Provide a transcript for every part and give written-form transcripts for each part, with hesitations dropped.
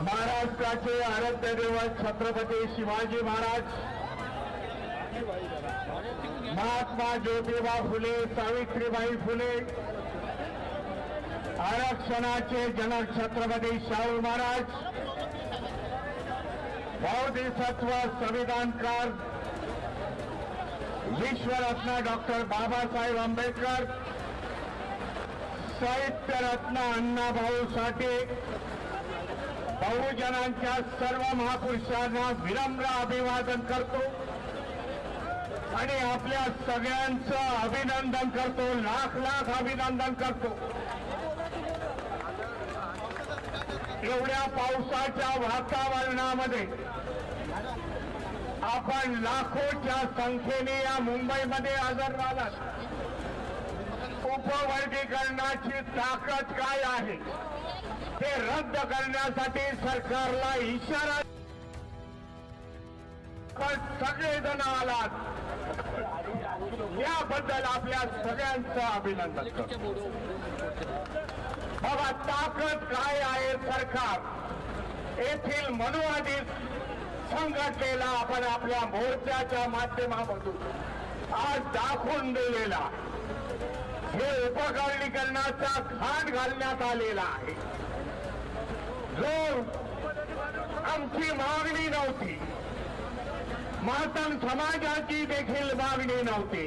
महाराष्ट्राचे आराध्य दैवत छत्रपती शिवाजी महाराज, महात्मा ज्योतिबा फुले, सावित्रीबाई फुले, आरक्षणाचे जनक छत्रपती शाहू महाराज, बौद्धिसत्व संविधानकार विश्वरत्न डॉक्टर बाबासाहेब आंबेडकर, साहित्यरत्न अण्णाभाऊ साठे, बहुजनांच्या सर्व महापुरुषांना विनम्र अभिवादन करतो आणि आपल्या सगळ्यांचं अभिनंदन करतो, लाख लाख अभिनंदन करतो। एवढ्या पावसाच्या वातावरणामध्ये आपण लाखोच्या संख्येने या मुंबईमध्ये हजर झालात। उपवर्गीकरणाची ताकद काय आहे ते रद्द करण्यासाठी सरकारला इशारा सगळेजण आलात, याबद्दल आपल्या सगळ्यांचं अभिनंदन करतो। बाबा, ताकद काय आहे सरकार येथील मनुवादी संघटनेला आपण आपल्या मोर्चाच्या माध्यमामधून आज दाखवून दिलेला हे उपकरणीकरणाचा घाट घालण्यात आलेला आहे। जो आमची मागणी नव्हती, मातंग समाजाची देखील मागणी नव्हती,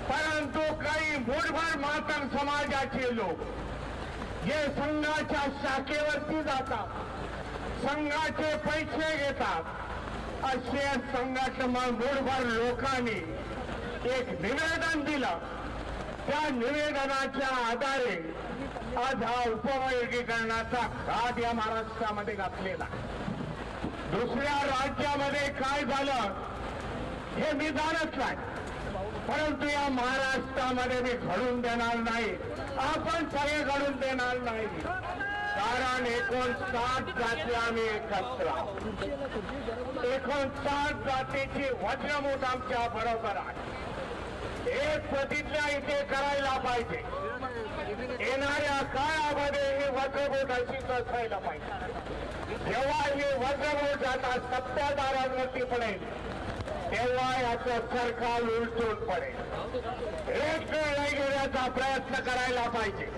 परंतु काही मूठभर मातंग समाजाचे लोक जे संघाच्या शाखेवरती जातात, संघाचे पैसे घेतात, असे संघटना मूठभर लोकांनी एक निवेदन दिलं। त्या निवेदनाच्या आधारे आज हा उपवर्गीकरणाचा घाट या महाराष्ट्रामध्ये घातलेला। दुसऱ्या राज्यामध्ये काय झालं हे मी जाणत नाही, परंतु या महाराष्ट्रामध्ये मी घडून देणार नाही, आपण सगळे घडून देणार नाही। कारण 59 जाती आम्ही एकत्र आहोत, 59 जातीची वज्रमूठ आमच्या बरोबर आहे। एक प्रतिज्ञा इथे करायला पाहिजे, येणाऱ्या काळामध्ये ही वज्रमूठ अशीच असायला पाहिजे। जेव्हा ही वज्रमूठ आता सत्ताधाऱ्यांवरती पडेल तेव्हा याचं सरकार उलटून पडेल। एक निर्णय घेण्याचा प्रयत्न करायला पाहिजे।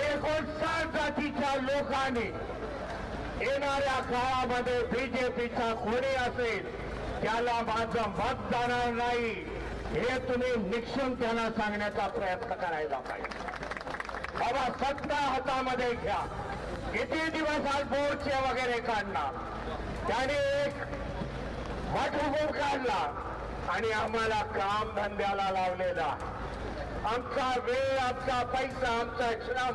59 जातीच्या लोकांनी येणाऱ्या काळामध्ये बीजेपीचा कोणी असेल त्याला माझं मत जाणार नाही, हे तुम्ही निक्षून त्यांना सांगण्याचा प्रयत्न करायला पाहिजे। बाबा, सत्ता हातामध्ये घ्या, किती दिवस आज मोर्चे वगैरे काढणार, त्याने एक वटहुकूम काढला आणि आम्हाला काम धंद्याला लावलेला। आमचा वेळ, आमचा पैसा, आमचा श्रम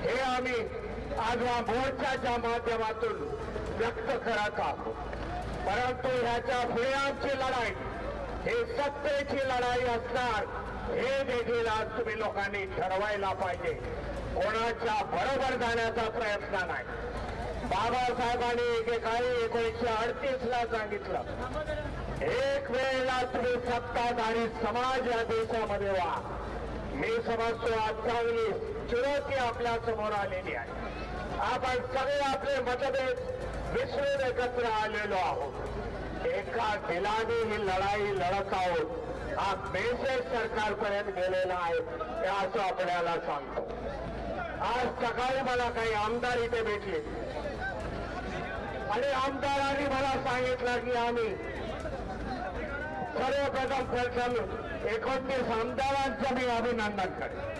हे आम्ही आज या मोर्चाच्या माध्यमातून व्यक्त करत आहोत। परंतु ह्याच्या पुढे आमची लढाई हे सत्तेची लढाई असणार, हे देखील आज तुम्ही लोकांनी ठरवायला पाहिजे। कोणाच्या बरोबर जाण्याचा प्रयत्न नाही। बाबासाहेबांनी एकेकाळी 1938 ला सांगितलं, एक वेळेला तुम्ही सत्ताधारी समाज या देशामध्ये व्हा। मी समजतो आज चांगली चुनौती आपल्या समोर आलेली आहे। आपण सगळे आपले मतभेद विसरून एकत्र आलेलो आहोत, एका दिलाने ही लढाई लढत आहोत। हा मेसेज सरकारपर्यंत गेलेला आहे हे असं आपल्याला सांगतो। आज सकाळी मला काही आमदार इथे भेटले आणि आमदारांनी मला सांगितलं की आम्ही सर्वप्रथम 29 आमदारांचं मी अभिनंदन करेन।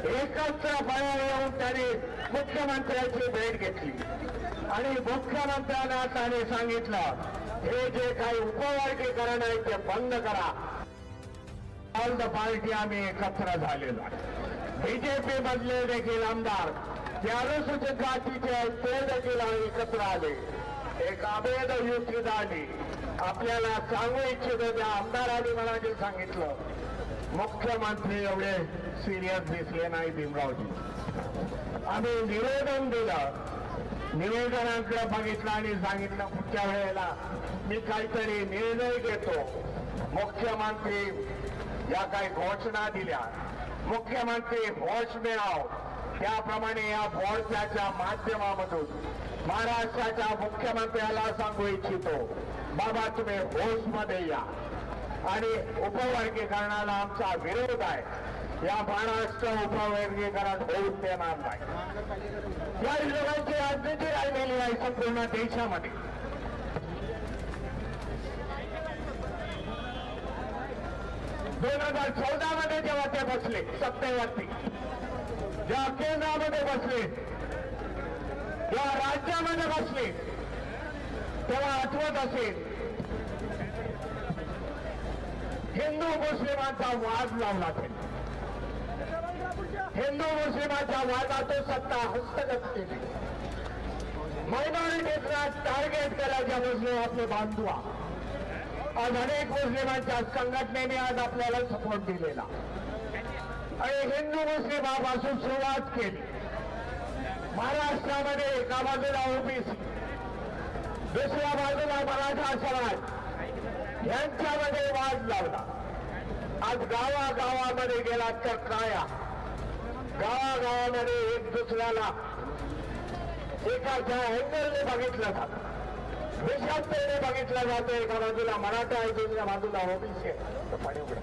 एकत्रपणे येऊन त्यांनी मुख्यमंत्र्यांची भेट घेतली आणि मुख्यमंत्र्यांना त्याने सांगितलं हे जे काही उपवर्गीकरण आहे ते बंद करा। ऑल द पार्टी आम्ही एकत्र झालेलो आहे। बीजेपी मधले देखील आमदार जे अनुसूचित जातीचे आहेत ते देखील एकत्र आले, एक अभेद युती झाली। आपल्याला सांगू इच्छितो त्या आमदारांनी मला जे सांगितलं, मुख्यमंत्री एवढे सिरियस दिसले नाही भीमरावजी। आम्ही निवेदन दिलं, निवेदनाकडे बघितलं आणि सांगितलं पुढच्या वेळेला मी काहीतरी निर्णय घेतो। मुख्यमंत्री या काही घोषणा दिल्या, मुख्यमंत्री होश में आओ, त्याप्रमाणे या मोर्चाच्या माध्यमामधून महाराष्ट्राच्या मुख्यमंत्र्याला सांगू इच्छितो, बाबा तुम्ही होशमध्ये या आणि उपवर्गीकरणाला आमचा विरोध आहे. या महाराष्ट्र उपवर्गीकरण होऊ देणार नाही. या लोकांची राजनीती राहिलेली आहे संपूर्ण देशामध्ये. 2014 मध्ये जेव्हा ते बसले सत्तेवरती, जेव्हा केंद्रामध्ये बसले, जेव्हा राज्यामध्ये बसले, तेव्हा आठवत असेल हिंदू मुस्लिमांचा वाद लावला त्यांनी. हिंदू मुस्लिमांच्या वादात सत्ता हस्तगत केली. मायनॉरिटीजना टार्गेट केल्याच्या मुस्लिम आपले बांधवा. आज अनेक मुस्लिमांच्या संघटनेने आज आपल्याला सपोर्ट दिलेला आणि हिंदू मुस्लिमापासून सुरुवात केली. महाराष्ट्रामध्ये एका बाजूला ओबीसी, दुसऱ्या बाजूला मराठा समाज यांच्यामध्ये वाद लावला. आज गावागावामध्ये गेला तर काया, गावागावामध्ये एक दुसऱ्याला एकाच्या अँगलने बघितलं जातं, विषमतेने बघितलं जातं. एका बाजूला मराठा आहे, दुसऱ्या बाजूला ओबीसी आहे. पाणी उघडा.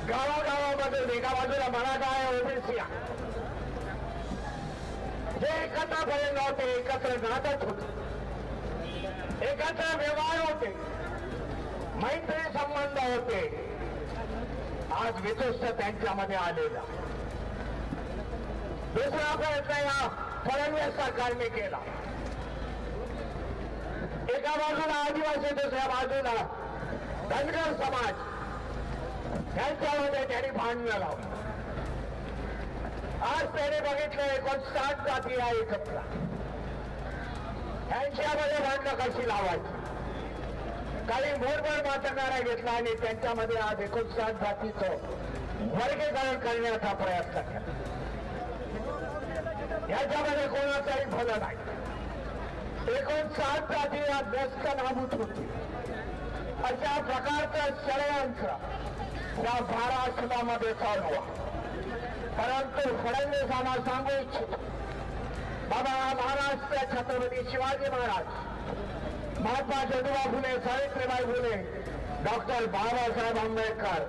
गावागावामध्ये एका बाजूला मराठा आहे, ओबीसी आहे. जे एकत्र भरण होते, एकत्र नाटक होते, एकत्र व्यवहार होते, मैत्री संबंध होते, आज विध्वस्त त्यांच्यामध्ये आलेला. दुसरा प्रयत्न या फडणवीस सरकारने केला. एका बाजूला आदिवासी, दुसऱ्या बाजूला धनगर समाज यांच्यामध्ये त्यांनी भांडणं लावलं. आज त्याने बघितलं 59 जाती आहे एकत्र, यांच्यामध्ये भांडणं कशी लावायची. काही मोडबळ मातंगारा घेतला आणि त्यांच्यामध्ये आज 59 जातीचं वर्गीकरण करण्याचा प्रयत्न केला. याच्यामध्ये कोणाचाही भलं नाही. 59 जाती या व्यस्त नाबूद होती. अशा प्रकारचं षडयंत्र या महाराष्ट्रामध्ये चालू आहे. परंतु फडणवीसांना सांगू इच्छितो, बाबा महाराष्ट्र छत्रपती शिवाजी महाराज, महात्मा ज्योतिबा फुले, सावित्रीबाई फुले, डॉक्टर बाबासाहेब आंबेडकर,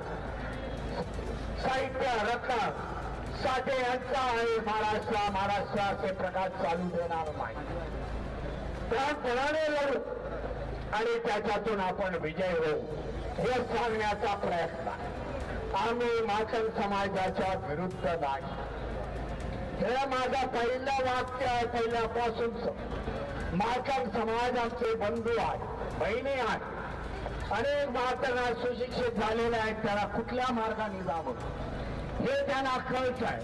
साहित्य रत्न साठे यांचा आहे महाराष्ट्राचे प्रकाश चालू देणार नाही. त्याप्रमाणे लढू आणि त्याच्यातून आपण विजय होऊ हे सांगण्याचा प्रयत्न. आम्ही माचल समाजाच्या विरुद्ध नाही. हे माझं पहिलं वाक्य आहे. पहिल्यापासून माचल समाज आमचे बंधू आहे, बहिणी आहेत. अनेक मातंगा सुशिक्षित झालेले आहेत, त्याला कुठल्या मार्गाने जावं हे त्यांना कळत आहे.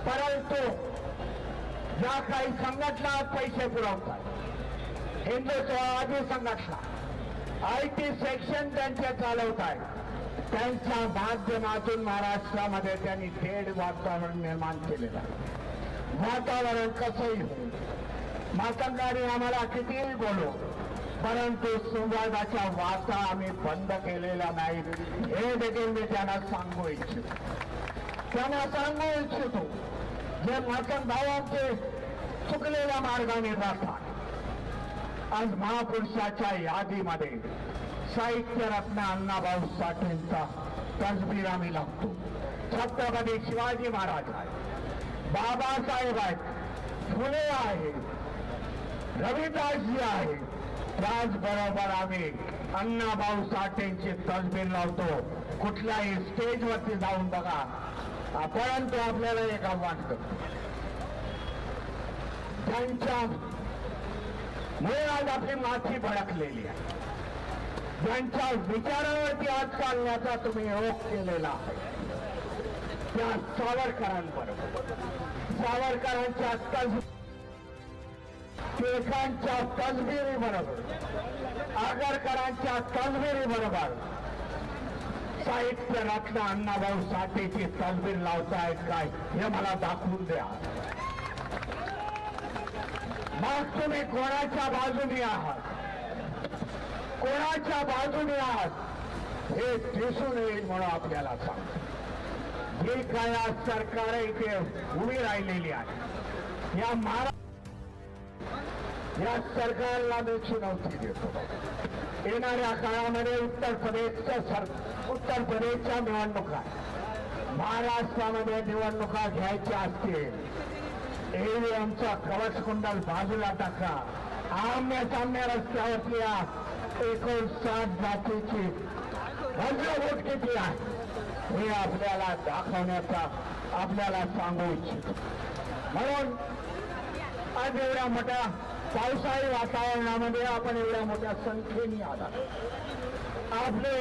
परंतु ज्या काही संघटना पैसे पुरवतात, हिंदुत्ववादी संघटना, IT सेक्शन त्यांचे चालवत आहेत, त्यांच्या माध्यमातून महाराष्ट्रामध्ये त्यांनी तेढ वातावरण निर्माण केलेलं आहे. वातावरण कसंही होईल, मातंगाने आम्हाला कितीही बोलू, परंतु संवादाच्या वाचा आम्ही बंद केलेला नाही हे देखील मी त्यांना सांगू इच्छितो. त्यांना सांगू इच्छितो, जे मातंग भावांचे चुकलेल्या मार्गाने जातात. आज महापुरुषाच्या यादीमध्ये साहित्य रत्न अण्णाभाऊ साठेंचा तसबीर आम्ही लागतो. छत्रपती शिवाजी महाराज आहेत, बाबासाहेब आहेत, फुले आहे, रविदासजी आहे, त्याचबरोबर आम्ही अण्णाभाऊ साठेंची तसबीर लावतो. कुठल्याही स्टेजवरती जाऊन बघा. परंतु आपल्याला एक आव्हान करतो, त्यांच्यामुळे आज आपली माथी भडकलेली आहे. ज्यांच्या विचारावरती आज चालण्याचा तुम्ही योग केलेला आहे, त्या सावरकरांबरोबर, सावरकरांच्या टिळकांच्या तसबिरी बरोबर, आगरकरांच्या तसबिरी बरोबर साहित्य रत्न अण्णाभाऊ साठेची तसबीर लावतायत काय हे मला दाखवून द्या. मग तुम्ही कोणाच्या बाजूने आहात, कोणाच्या बाजूने आहात हे दिसून येईल म्हणून आपल्याला सांगतो। जी काय आज सरकार इथे उभी राहिलेली आहे या सरकारला मी चुनौती देतो। येणाऱ्या काळामध्ये उत्तर प्रदेशच्या निवडणुका, महाराष्ट्रामध्ये निवडणुका घ्यायच्या असतील, ईव्हीएमचा कवच कुंडल बाजूला टाका, आमने सामने रस्त्यावरच्या 59 जातीची वोट किती आहे हे आपल्याला दाखवण्याचा आपल्याला सांगू इच्छितो। म्हणून आज एवढ्या मोठ्या पावसाळी वातावरणामध्ये आपण एवढ्या मोठ्या संख्येने आला, आपले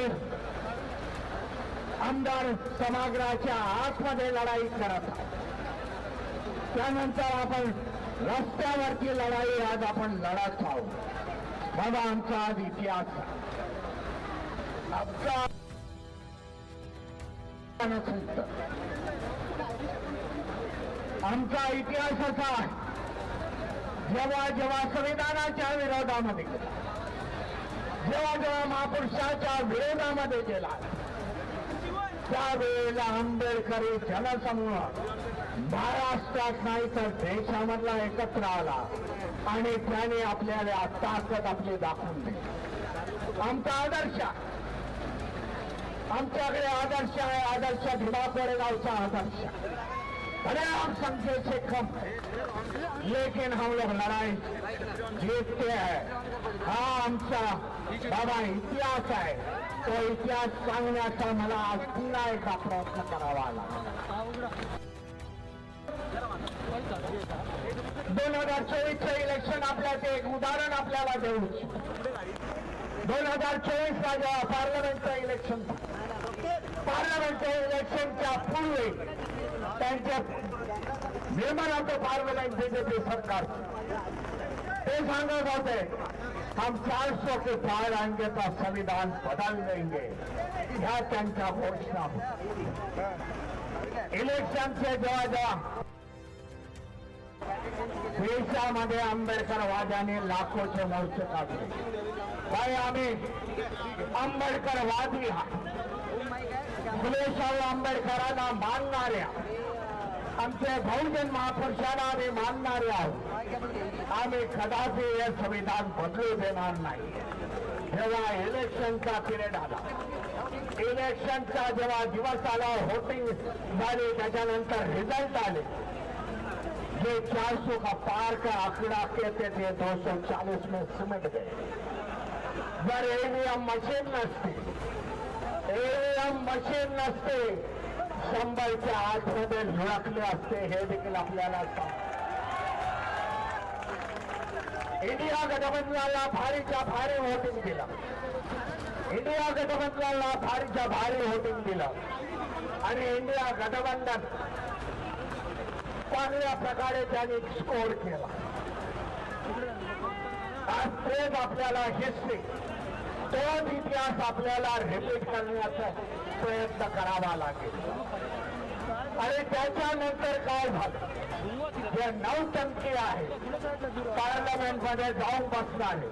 आमदार सभागृहाच्या आतमध्ये लढाई करत आहोत। त्यानंतर आपण रस्त्यावरची लढाई आज आपण लढत आहोत। बाबा आमचा आज इतिहास आमचा आमचा इतिहास असा आहे, जेव्हा जेव्हा संविधानाच्या विरोधामध्ये गेला, जेव्हा जेव्हा महापुरुषाच्या विरोधामध्ये गेला, त्यावेळेला आंबेडकरी जनसमूह महाराष्ट्रात नाही तर देशामधला एकत्र आला आणि त्याने आपल्याला ताकद आपली दाखवून दिली। आमचा आदर्श, आमच्याकडे आदर्श आहे, आदर्श भीमा कोरेगावचा आदर्श। बड़े हम संख्या से कम है, लेकिन हम लोग लड़ाई जीतते हैं। हा आमचा बाबा इतिहास आहे, तो इतिहास सांगण्याचा मला आज पुन्हा एकदा प्रयत्न करावा लागला। 2024चे इलेक्शन आपल्याचे एक उदाहरण आपल्याला देऊ इच्छितो। 2024ला जेव्हा पार्लमेंटचं इलेक्शन, पार्लमेंटच्या इलेक्शनच्या पूर्वी त्यांच्या member of the parliament BJP सरकार ते सांगत होते, हम 400 के पार आएंगे तो संविधान बदल देंगे, ह्या त्यांच्या घोषणा। इलेक्शनचे जेव्हा जेव्हा देशामध्ये आंबेडकरवाद्यांनी लाखोचे मोर्चे काढले, काय आम्ही आंबेडकरवादी फुले शाहू आंबेडकरांना मानणाऱ्या, आमचे बहुजन महापुरुषांना आम्ही मानणारे आहोत। आम्ही कदापि हे संविधान बदलू देणार नाही। जेव्हा इलेक्शनचा पिरियड आला, इलेक्शनचा जेव्हा दिवस आला, वोटिंग झाली, त्याच्यानंतर रिझल्ट आले, जे 400 का पार का आंकड़ा कहते थे 240 में सिमट गए। जर ईवीएम मशीन नसते, ईवीएम मशीन नसते, 100च्या आतमध्ये लुळकले असते, हे देखील आपल्याला इंडिया गठबंधनाला भारीच्या भारी वोटिंग दिलं, इंडिया गठबंधनाला भारीच्या भारी वोटिंग दिलं आणि इंडिया गठबंधन चांगल्या प्रकारे त्यांनी स्कोर केला। आज तेच आपल्याला हिस्ट्री, तोच इतिहास आपल्याला रिपीट करण्याचा प्रयत्न करावा लागेल। आणि त्याच्यानंतर काय झालं, जे नौटंकी आहे पार्लमेंटमध्ये जाऊन बसणारे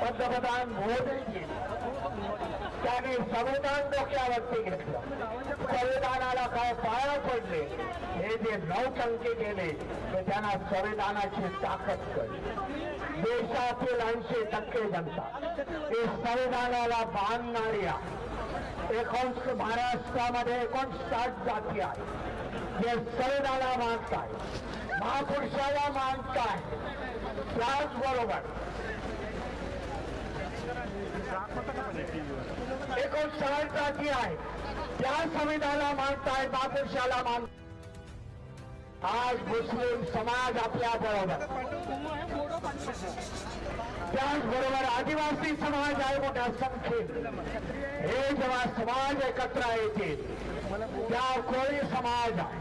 पंतप्रधान मोदीजी, त्यांनी संविधान डोक्यावरती घेतलं, संविधानाला काय पाया पडले, हे जे नौटंकी केले ते त्यांना संविधानाची ताकद कळली। देशातील 80% जनता हे संविधानाला बांधणारी आहे। महाराष्ट्रामध्ये 59 जाती आहेत जे संविधानाला मानताय, महापुरुषाला मानताय। त्याचबरोबर 59 जाती आहेत त्या संविधानाला मानताय, महापुरुषाला मानताय। आज मुस्लिम समाज आपल्या बरोबर, त्याचबरोबर आदिवासी समाज आहे मोठ्या संख्येत। हे जेव्हा समाज एकत्र येतील, त्या कोळी समाज आहे,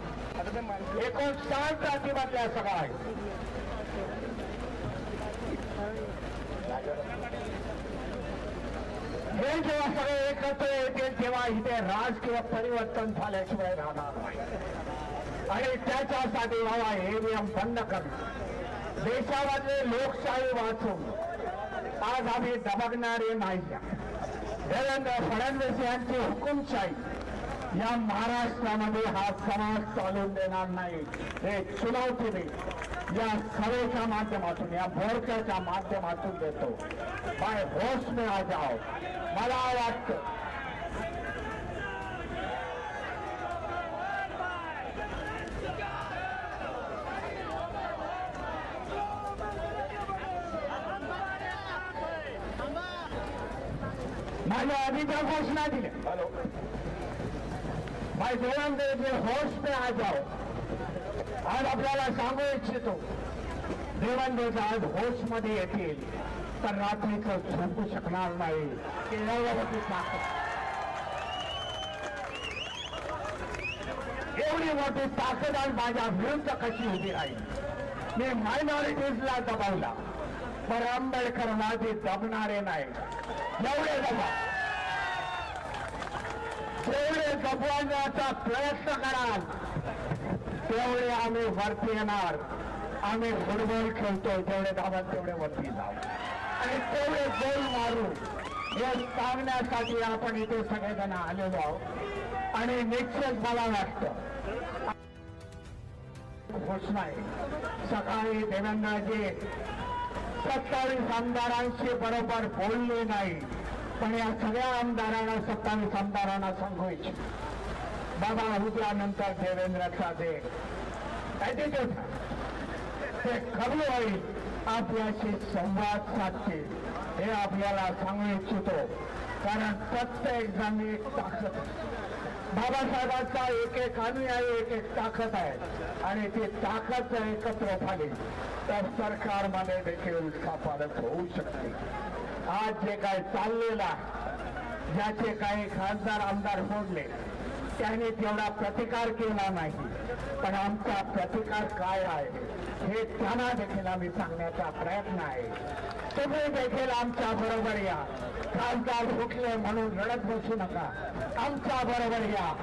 59 जातीमधल्या समाज, हे जेव्हा सगळे एकत्र येतील तेव्हा इथे राजकीय परिवर्तन झाल्याशिवाय राहणार नाही। आणि त्याच्यासाठी ईव्हीएम बंद करणं, देशामधले लोकशाही वाचवून आज आम्ही दबगणारे नाही. देवेंद्र फडणवीस यांची हुकुमशाही या महाराष्ट्रामध्ये हा समाज चालून देणार नाही. हे चुनौती मी या सभेच्या माध्यमातून या मोर्चाच्या माध्यमातून देतो. बाय होश में आ जाओ. मला वाटतं माझ्या आधीच्या घोषणा दिल्या. भाई देवेंद्र होश पे आ जाओ. आज आपल्याला सांगू इच्छितो देवेंद्र आज होश मध्ये येतील तर रात्रीचं झोपू शकणार नाही. एवढी मोठी ताकद आज माझ्या विरुद्ध कशी उभी राहील. मी मायनॉरिटीजला दबावला पण आंबेडकरवादी दबणारे नाही. एवढे दबा जेवढे दबवण्याचा प्रयत्न कराल तेवढे आम्ही वरती येणार. आम्ही फुटबॉल खेळतो जेवढे दाबाल तेवढे वरती जाऊ आणि तेवढे गोल मारू हे सांगण्यासाठी आपण इथे सगळेजण आलेलो आहोत. आणि निश्चित मला वाटतं घोषणा आहे सकाळी देवेंद्रजी 27 आमदारांशी बरोबर बोलले नाही पण या सगळ्या आमदारांना 27 आमदारांना सांगू इच्छितो बाबा उद्यानंतर देवेंद्रचा जे ऍटिट्यूड ते कमी होईल. आपल्याशी संवाद साधतील हे आपल्याला सांगू इच्छितो. कारण प्रत्येक जण एक ताकद बाबासाहेबांचा एक एक अनुयायी एक एक ताकद आहे आणि ती ताकद एकत्र झाली तर सरकारमध्ये देखील सापारत होऊ शकते. आज जे काय चाललेला ज्याचे काही खासदार आमदार फोडले त्याने तेवढा प्रतिकार केला नाही पण आमचा प्रतिकार काय आहे हे त्यांना देखील आम्ही सांगण्याचा प्रयत्न आहे. तुम्ही देखील आमच्या बरोबर या. खासदार फुटले म्हणून रडत बसू नका. आमच्या बरोबर या.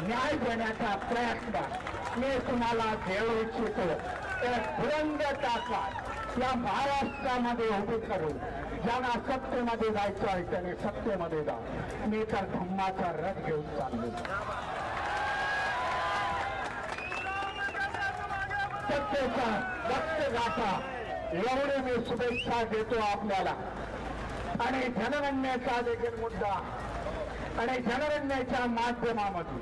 न्याय देण्याचा प्रयत्न मी तुम्हाला देऊ इच्छितो. एक बुलंद ताकद या महाराष्ट्रामध्ये उभी करू. ज्यांना सत्तेमध्ये जायचं आहे त्याने सत्तेमध्ये जा. मी तर धम्माचा रथ घेऊन चाललो. सत्तेचा रक्त गाठा एवढी मी शुभेच्छा देतो आपल्याला. आणि जनगणनेचा देखील मुद्दा आणि जनगणनेच्या माध्यमामधून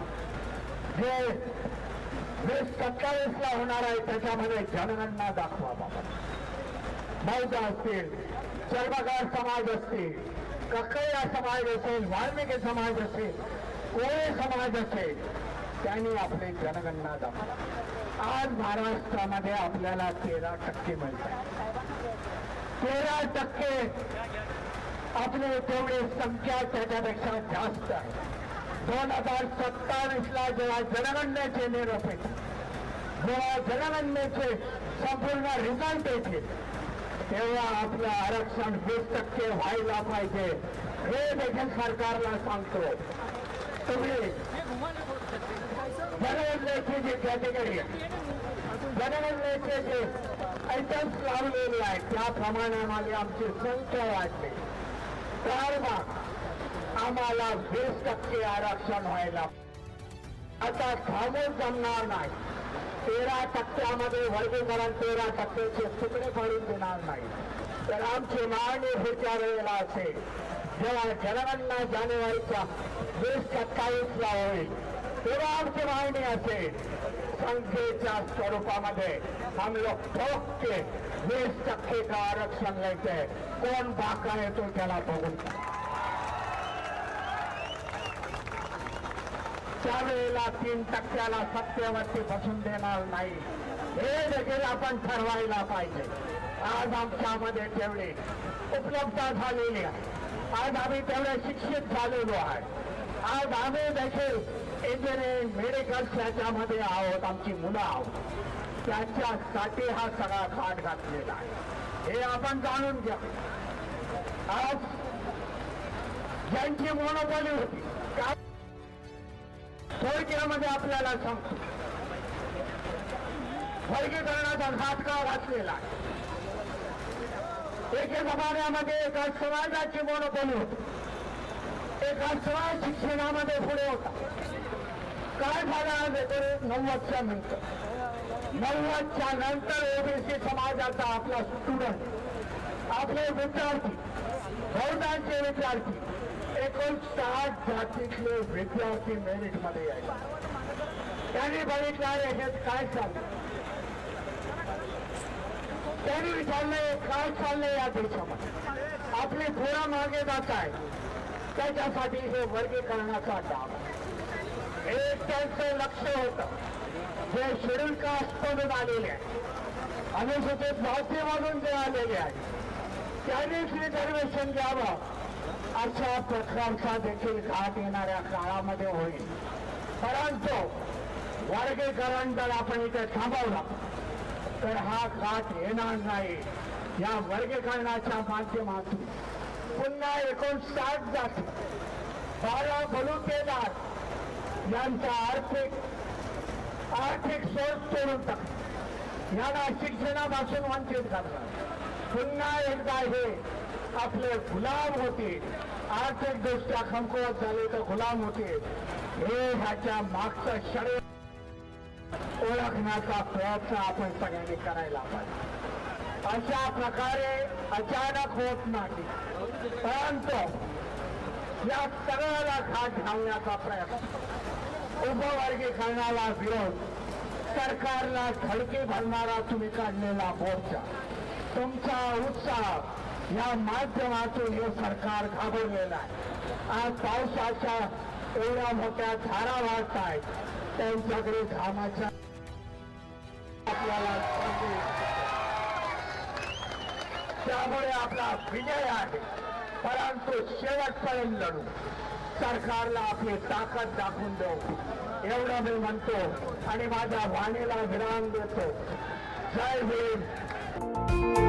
जे 27 होणार आहे त्याच्यामध्ये जनगणना दाखवा बाबा. बौद्ध असतील, चर्मकार समाज असतील, कक्कया समाज असेल, वाल्मिकी समाज असेल, कोळी समाज असेल त्यांनी आपली जनगणना दाखवा. आज महाराष्ट्रामध्ये आपल्याला 13% मिळतात. 13% आपली तेवढी संख्या त्याच्यापेक्षा जास्त आहे. 2027ला जेव्हा जनगणनेचे निरोप येतील, जेव्हा जनगणनेचे संपूर्ण रिझल्ट येतील तेव्हा आपलं आरक्षण 20% व्हायला पाहिजे हे देखील सरकारला सांगतो. तुम्ही जनगणनेची जी कॅटेगरी आहे जनगणनेचे जे आयटम्स लावलेले आहेत त्याप्रमाणे आम्हाला आमची संख्या वाढली तर मग आम्हाला 20% आरक्षण व्हायला आता थांबून जमणार नाही. 13% वर्गीकरण 13%चे तुकडे पडून देणार नाही. तर आमची मागणी पुढच्या वेळेला असेल जेव्हा जनगणना जानेवारीच्या 2027ला होईल तेव्हा आमची मागणी असेल संख्येच्या स्वरूपामध्ये हम लोग ठोक के 20% का आरक्षण लेते. कोण बाका येतो त्याला बघून त्यावेळेला 3%ला सत्तेवरती बसून देणार नाही हे देखील आपण ठरवायला पाहिजे. आज आमच्यामध्ये तेवढे उपलब्ध झालेली आहे. आज आम्ही तेवढे शिक्षित झालेलो आहे. आज आम्ही देखील इंजिनिअरिंग मेडिकल याच्यामध्ये आहोत. आमची मुलं आहोत. त्याच्यासाठी हा सगळा घाट घातलेला आहे हे आपण जाणून घ्या. आज ज्यांची मोनोपॉली होती थोडक्यामध्ये आपल्याला सांगतो वर्गीकरणाचा घाट का घातलेला आहे. एके जमान्यामध्ये एका समाजाची मोनोपोली होती, एका समाज शिक्षणामध्ये पुढे होता. काय झालं आज 90च्या नंतर? 90च्या नंतर ओबीसी समाजाचा आपला स्टुडंट, आपले विद्यार्थी, बहुतांचे विद्यार्थी 59 जातीतले विद्यार्थी मेरिटमध्ये आहे. त्यांनी बघितलं हे काय चाललं, त्यांनी विचारलंय काय चाललंय या देशामध्ये, आपली पोरं मागे जात आहे. त्याच्यासाठी हे वर्गीकरणाचा डाव, एक त्यांचं लक्ष होतं जे शेड्यूल कास्टमधून आलेले आहे, अनुसूचित जातीमधून जे आलेले आहे त्यांनीच रिझर्वेशन घ्यावं अशा प्रकारचा देखील घाट येणाऱ्या काळामध्ये होईल. परंतु वर्गीकरण जर आपण इथे थांबवला तर हा घाट येणार नाही. या वर्गीकरणाच्या माध्यमातून पुन्हा 59 जाती, 12 बलुतेदार यांचा आर्थिक सोर्स तोडून टाकला, यांना शिक्षणापासून वंचित करणार. पुन्हा एकदा हे आपले गुलाम होते, आर्थिक दृष्ट्या कमकुवत झाले तर गुलाम होते. हे ह्याच्या मागचं षडयंत्र ओळखण्याचा प्रयत्न आपण सगळ्यांनी करायला पाहिजे. अशा प्रकारे अचानक होत नाही, परंतु या सगळ्याला घाट घालण्याचा प्रयत्न, उपवर्गीकरणाला विरोध, सरकारला धडकी भरणारा तुम्ही काढलेला मोर्चा, तुमचा उत्साह या माध्यमातून हे सरकार घाबरलेलं आहे. आज पावसाच्या एवढ्या मोठ्या धारा वाहत आहेत, त्यांच्याकडे घामाच्या आपल्याला त्यामुळे आपला विजय आहे. परंतु शेवटपर्यंत लढू, सरकारला आपली ताकद दाखवून देऊ एवढं मी म्हणतो आणि माझ्या वाणीला विराम देतो. जय हिंद.